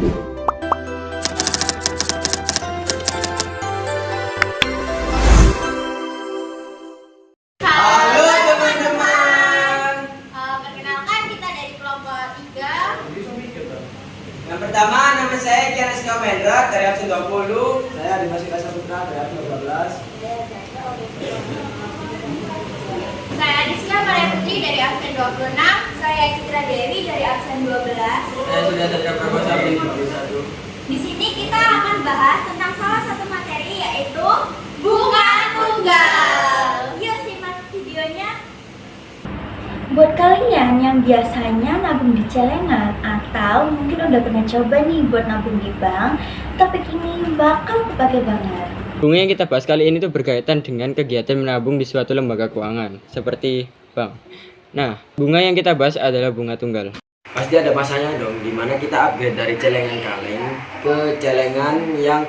Halo teman-teman. Perkenalkan kita dari kelompok 3. Yang pertama nama saya Kianes Kamendra dari absen 20. Saya Dimas Ika Saputra dari absen 12. Saya Diska Maria Putri dari absen 26. Saya Citra Dewi dari absen 12. Saya sudah terdapat absen 21. Di sini kita akan bahas tentang salah satu materi yaitu bunga tunggal. Yuk simak videonya. Buat kalian yang biasanya nabung di celengan atau mungkin udah pernah coba nih buat nabung di bank, topik ini bakal kepake banget. Bunga yang kita bahas kali ini tuh berkaitan dengan kegiatan menabung di suatu lembaga keuangan, seperti bank. Nah, bunga yang kita bahas adalah bunga tunggal. Pasti ada masanya dong, dimana kita upgrade dari celengan kaleng ke celengan yang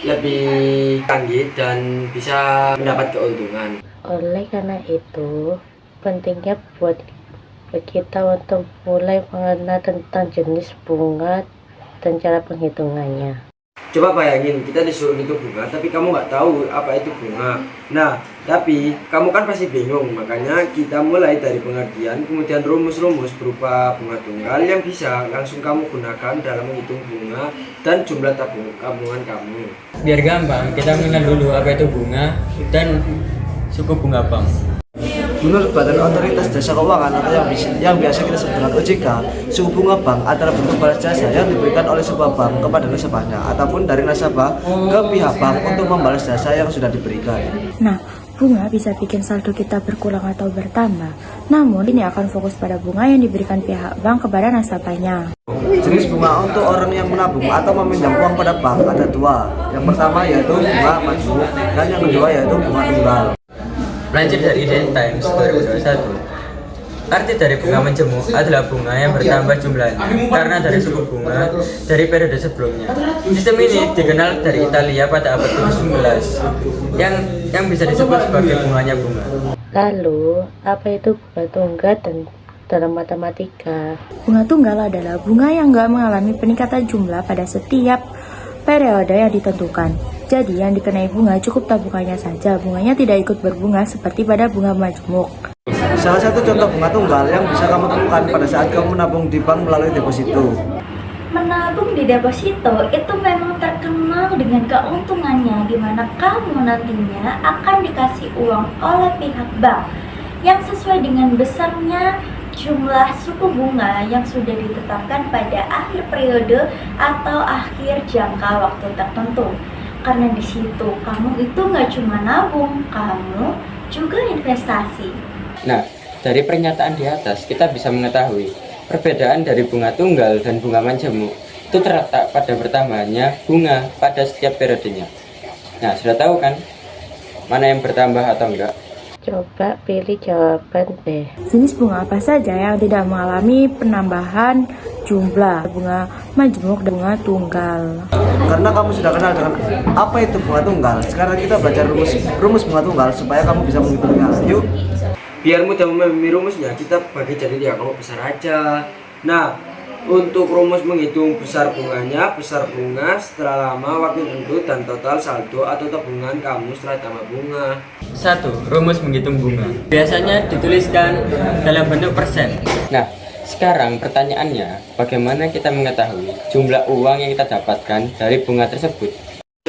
lebih canggih dan bisa mendapat keuntungan. Oleh karena itu, pentingnya buat kita untuk mulai mengenal tentang jenis bunga dan cara penghitungannya. Coba bayangin, kita disuruh hitung bunga, tapi kamu nggak tahu apa itu bunga. Nah, tapi kamu kan pasti bingung, makanya kita mulai dari pengertian, kemudian rumus-rumus berupa bunga tunggal yang bisa langsung kamu gunakan dalam menghitung bunga dan jumlah tabungan kamu. Biar gampang, kita mengenal dulu apa itu bunga dan suku bunga bank. Menurut Badan Otoritas Jasa Keuangan atau yang biasa kita sebut dengan OJK, suku bunga bank adalah bentuk balas jasa yang diberikan oleh sebuah bank kepada nasabahnya ataupun dari nasabah ke pihak bank untuk membalas jasa yang sudah diberikan. Nah, bunga bisa bikin saldo kita berkurang atau bertambah. Namun, ini akan fokus pada bunga yang diberikan pihak bank kepada nasabahnya. Jenis bunga untuk orang yang menabung atau meminjam uang pada bank ada dua. Yang pertama yaitu bunga majmuk dan yang kedua yaitu bunga tunggal. Melansir dari The Times 2021, arti dari bunga menjemuk adalah bunga yang bertambah jumlahnya karena dari suku bunga dari periode sebelumnya. Sistem ini dikenal dari Italia pada abad ke-19 yang bisa disebut sebagai bunganya bunga. Lalu, apa itu bunga tunggal dan dalam matematika? Bunga tunggal adalah bunga yang nggak mengalami peningkatan jumlah pada setiap periode yang ditentukan. Jadi yang dikenai bunga cukup tabungannya saja, bunganya tidak ikut berbunga seperti pada bunga majmuk. Salah satu contoh bunga tunggal yang bisa kamu temukan pada saat kamu menabung di bank melalui deposito. Menabung di deposito itu memang terkenal dengan keuntungannya, di mana kamu nantinya akan dikasih uang oleh pihak bank yang sesuai dengan besarnya jumlah suku bunga yang sudah ditetapkan pada akhir periode atau akhir jangka waktu tertentu. Karena di situ kamu itu nggak cuma nabung, kamu juga investasi. Nah, dari pernyataan di atas kita bisa mengetahui perbedaan dari bunga tunggal dan bunga menjemuk itu terletak pada bertambahnya bunga pada setiap periodenya. Nah, sudah tahu kan mana yang bertambah atau enggak? Coba pilih jawaban B. Jenis bunga apa saja yang tidak mengalami penambahan jumlah? Bunga majmuk dan bunga tunggal. Karena kamu sudah kenal dengan apa itu bunga tunggal, sekarang kita belajar rumus bunga tunggal supaya kamu bisa menghitungnya. Yuk. Biar mudah memahami rumusnya, kita bagi jadi kelompok besar aja. Nah, untuk rumus menghitung besar bunganya, besar bunga setelah lama waktu tertentu dan total saldo atau tabungan kamu setelah tambah bunga. 1. Rumus menghitung bunga. Biasanya dituliskan dalam bentuk persen. Nah, sekarang pertanyaannya, bagaimana kita mengetahui jumlah uang yang kita dapatkan dari bunga tersebut?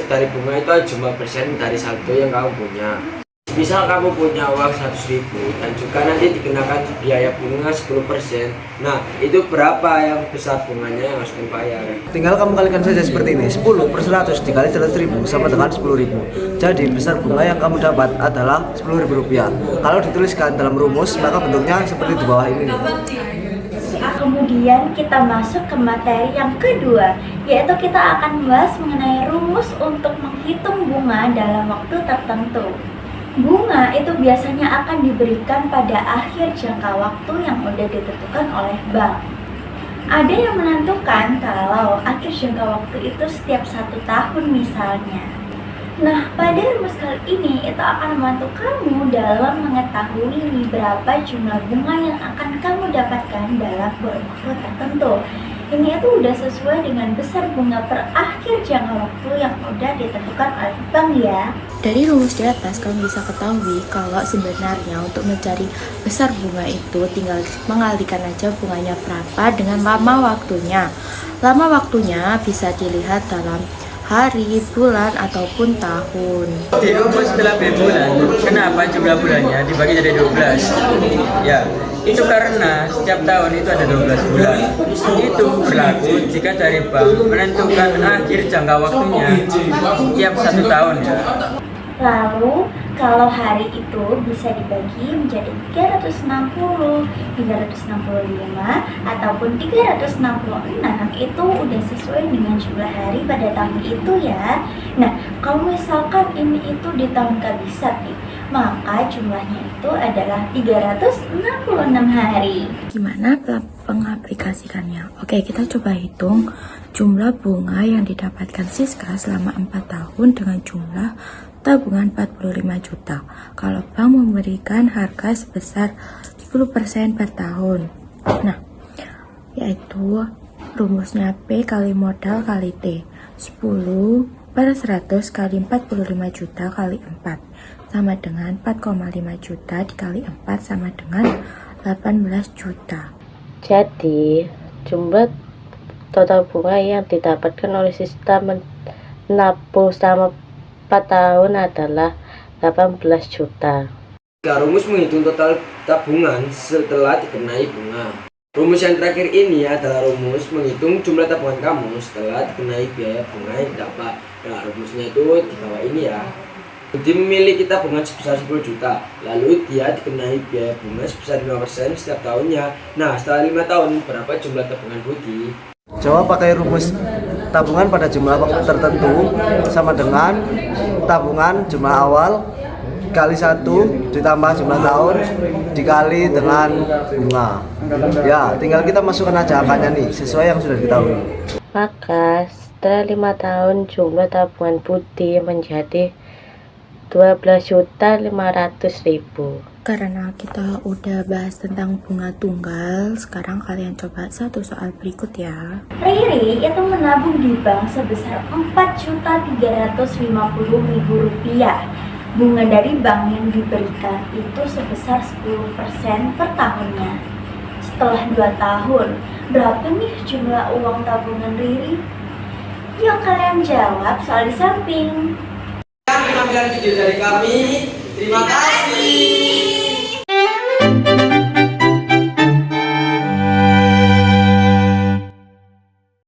Dari bunga itu ada jumlah persen dari saldo yang kamu punya. Misal kamu punya uang 100.000 dan juga nanti dikenakan biaya bunga 10%. Nah, itu berapa yang besar bunganya yang harus kamu bayar? Tinggal kamu kalikan saja seperti ini, 10 per 100 dikali 100.000 sama dengan 10.000. Jadi besar bunga yang kamu dapat adalah Rp10.000. Kalau dituliskan dalam rumus, maka bentuknya seperti di bawah ini nih. Kemudian kita masuk ke materi yang kedua, yaitu kita akan membahas mengenai rumus untuk menghitung bunga dalam waktu tertentu. Bunga itu biasanya akan diberikan pada akhir jangka waktu yang sudah ditentukan oleh bank. Ada yang menentukan kalau akhir jangka waktu itu setiap 1 tahun misalnya. Nah, pada rumus kali ini itu akan membantu kamu dalam mengetahui nih berapa jumlah bunga yang akan kamu dapatkan dalam waktu tertentu. Ini itu udah sesuai dengan besar bunga per akhir jangka waktu yang udah ditentukan oleh bank ya. Dari rumus di atas, kamu bisa ketahui kalau sebenarnya untuk mencari besar bunga itu tinggal mengalihkan aja bunganya berapa dengan lama waktunya. Lama waktunya bisa dilihat dalam hari, bulan, ataupun tahun. Di rumus per bulan, kenapa jumlah bulannya dibagi jadi 12? Ya, itu karena setiap tahun itu ada 12 bulan. Itu berlaku jika dari bank menentukan akhir jangka waktunya tiap 1 tahun ya. Lalu kalau hari itu bisa dibagi menjadi 360, 365, ataupun 366, itu udah sesuai dengan jumlah hari pada tahun itu ya. Nah, kalau misalkan ini itu di tahun kabisat nih, maka jumlahnya itu adalah 366 hari. Gimana pengaplikasikannya? Oke, kita coba hitung jumlah bunga yang didapatkan Siska selama 4 tahun dengan jumlah tabungan 45 juta. Kalau bank memberikan harga sebesar 10% per tahun. Nah, yaitu rumusnya P kali modal kali T. 10 per 100 kali 45 juta kali 4 sama dengan 4,5 juta dikali 4 sama dengan 18 juta. Jadi, jumlah total bunga yang didapatkan oleh sistem menabung selama 4 tahun adalah 18 juta. Rumus menghitung total tabungan setelah dikenai bunga. Rumus yang terakhir ini adalah rumus menghitung jumlah tabungan kamu setelah dikenai biaya bunga yang didapat. Nah, rumusnya itu di bawah ini ya. Budi memiliki tabungan sebesar 10 juta, lalu dia dikenai biaya bunga sebesar 5% setiap tahunnya. Nah, setelah 5 tahun, berapa jumlah tabungan Budi? Jawab pakai rumus tabungan pada jumlah waktu tertentu sama dengan tabungan jumlah awal kali 1 ditambah jumlah tahun dikali dengan bunga. Ya, tinggal kita masukkan aja angkanya nih sesuai yang sudah diketahui. Maka setelah 5 tahun jumlah tabungan Budi menjadi 12.500.000. Karena kita udah bahas tentang bunga tunggal, sekarang kalian coba satu soal berikut ya. Riri itu menabung di bank sebesar Rp4.350.000. Bunga dari bank yang diberikan itu sebesar 10% per tahunnya. Setelah 2 tahun, berapa nih jumlah uang tabungan Riri? Yuk kalian jawab soal di samping. Penampilan video dari kami. Terima kasih.